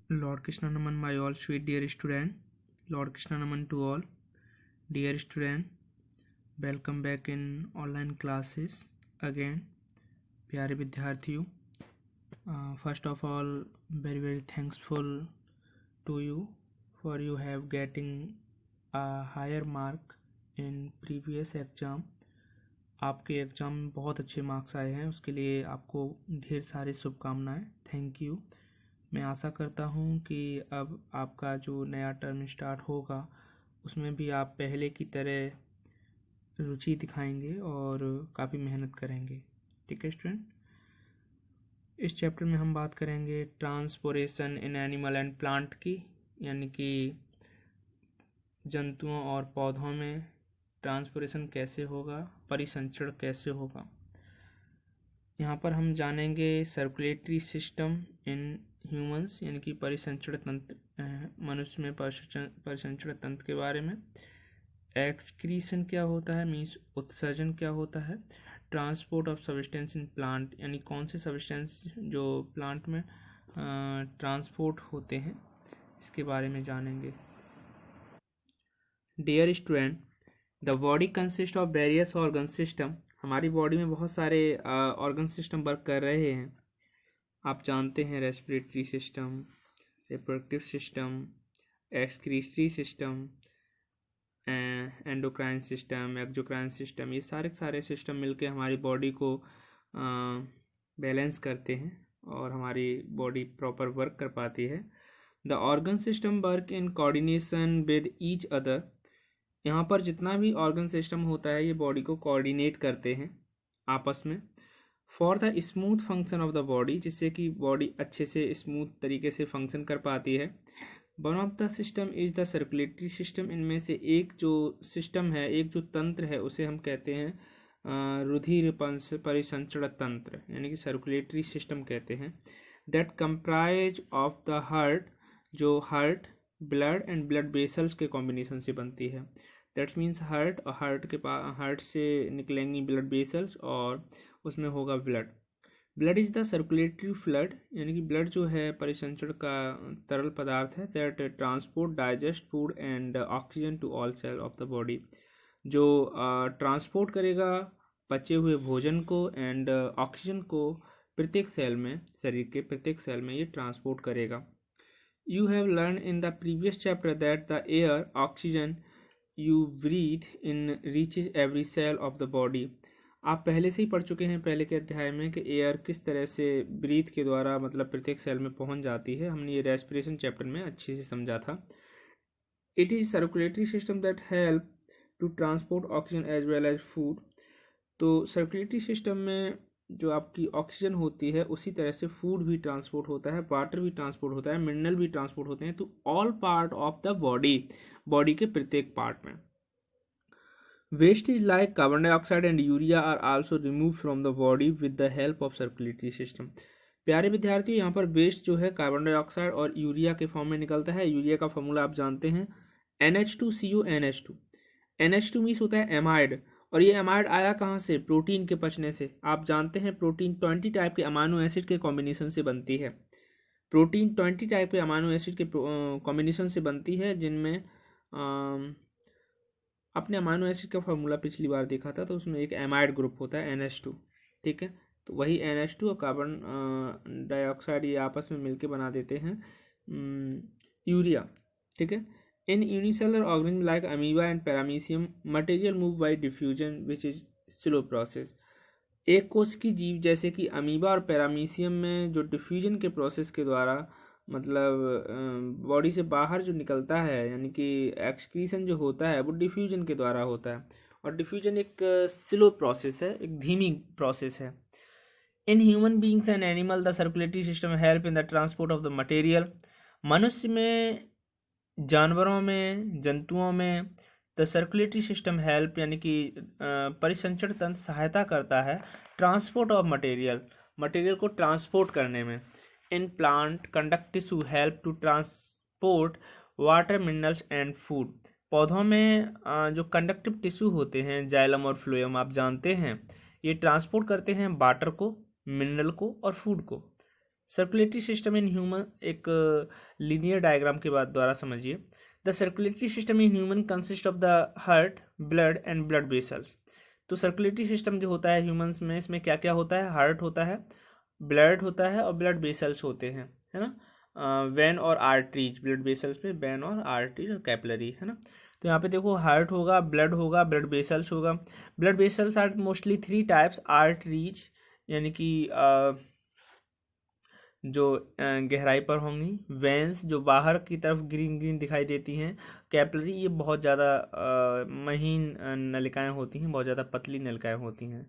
Lord Krishna Naman, my all sweet dear student. Lord Krishna Naman to all. Dear student, welcome back in online classes again. प्यारे विद्यार्थियों, first of all, very thankful to you for you have getting a higher mark in previous exam. आपके exam में बहुत अच्छे marks आए हैं, उसके लिए आपको ढेर सारी शुभकामनाएं. Thank you. मैं आशा करता हूं कि अब आपका जो नया टर्म स्टार्ट होगा उसमें भी आप पहले की तरह रुचि दिखाएंगे और काफ़ी मेहनत करेंगे. ठीक है स्टूडेंट, इस चैप्टर में हम बात करेंगे transportation in animal and plant की, यानी कि जंतुओं और पौधों में ट्रांसपोरेशन कैसे होगा, परिसंचरण कैसे होगा. यहाँ पर हम जानेंगे सर्कुलेटरी सिस्टम इन ह्यूमंस, यानी कि परिसंचरण तंत्र, मनुष्य में परिसंचरण तंत्र के बारे में. एक्सक्रीशन क्या होता है, मीन्स उत्सर्जन क्या होता है. Transport of substance in plant, यानी कौन से सब्सटेंस जो प्लांट में ट्रांसपोर्ट होते हैं, इसके बारे में जानेंगे. Dear student, the body consist of various organ system. हमारी बॉडी में बहुत सारे ऑर्गन सिस्टम वर्क कर रहे हैं. आप जानते हैं respiratory system, reproductive system, excretory system, endocrine system, exocrine system. ये सारे सिस्टम मिलके हमारी बॉडी को बैलेंस करते हैं और हमारी बॉडी प्रॉपर वर्क कर पाती है. The organ system work in coordination with each other. यहाँ पर जितना भी ऑर्गन सिस्टम होता है ये बॉडी को कोऑर्डिनेट करते हैं आपस में. For the smooth function of the body, जिससे कि बॉडी अच्छे से स्मूथ तरीके से फंक्शन कर पाती है. One of the system is the circulatory system. इनमें से एक जो सिस्टम है, एक जो तंत्र है, उसे हम कहते हैं रुधिर परिसंचरण तंत्र, यानी कि सर्कुलेटरी सिस्टम कहते हैं. That comprise of the heart, जो heart, blood and blood vessels के कॉम्बिनेशन से बनती है. दैट्स मीन्स हार्ट, और हार्ट से निकलेंगी ब्लड वेसल्स और उसमें होगा blood. Blood is the circulatory fluid, यानी कि ब्लड जो है परिसंचरण का तरल पदार्थ है. That transport digest food and oxygen to all cell of the body. जो ट्रांसपोर्ट करेगा पचे हुए भोजन को एंड ऑक्सीजन को प्रत्येक सेल में, शरीर के प्रत्येक सेल में ये ट्रांसपोर्ट करेगा. You have learn in the previous chapter that the air, oxygen you breathe in reaches every cell of the body. आप पहले से ही पढ़ चुके हैं पहले के अध्याय में कि एयर किस तरह से ब्रीथ के द्वारा मतलब प्रत्येक सेल में पहुंच जाती है. हमने ये रेस्पिरेशन चैप्टर में अच्छे से समझा था. It is circulatory system that help to transport oxygen as well as food. तो सर्कुलेटरी सिस्टम में जो आपकी ऑक्सीजन होती है उसी तरह से फूड भी ट्रांसपोर्ट होता है, वाटर भी ट्रांसपोर्ट होता है, मिनरल भी ट्रांसपोर्ट होते हैं. तो all part of the body के प्रत्येक पार्ट में. Wastage like carbon dioxide and urea are also removed from the body with the help of circulatory system. प्यारे विद्यार्थियों, यहाँ पर वेस्ट जो है कार्बन डाइऑक्साइड और यूरिया के फॉर्म में निकलता है. यूरिया का फॉर्मूला आप जानते हैं NH2CO NH2. NH2 मीन्स होता है एमाइड, और ये एमाइड आया कहाँ से, प्रोटीन के पचने से. आप जानते हैं प्रोटीन 20 टाइप के अमाइनो एसिड के कॉम्बिनेशन से बनती है. प्रोटीन 20 टाइप के अमाइनो एसिड के कॉम्बिनेशन से बनती है, जिनमें अपने अमाइनो एसिड का फार्मूला पिछली बार देखा था, तो उसमें एक एमाइड ग्रुप होता है NH2. ठीक है, तो वही NH2 और कार्बन डाइऑक्साइड ये आपस में मिलके बना देते हैं यूरिया. ठीक है. इन unicellular organism like amoeba and paramecium, material move by diffusion which is slow process. एक कोश की जीव जैसे कि अमीबा और पैरामीशियम में जो डिफ्यूजन के प्रोसेस के द्वारा मतलब बॉडी से बाहर जो निकलता है, यानी कि एक्सक्रीशन जो होता है वो डिफ्यूजन के द्वारा होता है. और डिफ्यूजन एक स्लो प्रोसेस है, एक धीमी प्रोसेस है. In human beings and animal the circulatory system help in the transport of the material. मनुष्य में, जानवरों में, जंतुओं में द सर्कुलेटरी सिस्टम हेल्प, यानी कि परिसंचरण तंत्र सहायता करता है ट्रांसपोर्ट ऑफ मटेरियल को ट्रांसपोर्ट करने में. In plant conduct tissue help to transport water, minerals and food. पौधों में जो कंडक्टिव टिश्यू होते हैं, जाइलम और फ्लोएम, आप जानते हैं ये ट्रांसपोर्ट करते हैं वाटर को, मिनरल को और फूड को. सर्कुलेटरी सिस्टम इन ह्यूमन एक लीनियर डायग्राम के बाद द्वारा समझिए। The circulatory system in human consist of the heart, blood and blood vessels. तो सर्कुलेटरी सिस्टम जो होता है ह्यूमंस में, इसमें क्या क्या होता है? हार्ट होता है, ब्लड होता है और ब्लड वेसल्स होते हैं, है ना। वेन और आर्टरीज, ब्लड वेसल्स में वेन और आर्टरीज और कैपिलरी, है ना। तो यहाँ पे देखो हार्ट होगा, ब्लड होगा, ब्लड वेसल्स होगा। Blood vessels are mostly 3 types. Arteries यानी कि जो गहराई पर होंगी, वेंस जो बाहर की तरफ ग्रीन ग्रीन दिखाई देती हैं, कैपिलरी ये बहुत ज़्यादा महीन नलिकाएं होती हैं, बहुत ज़्यादा पतली नलिकाएं होती हैं।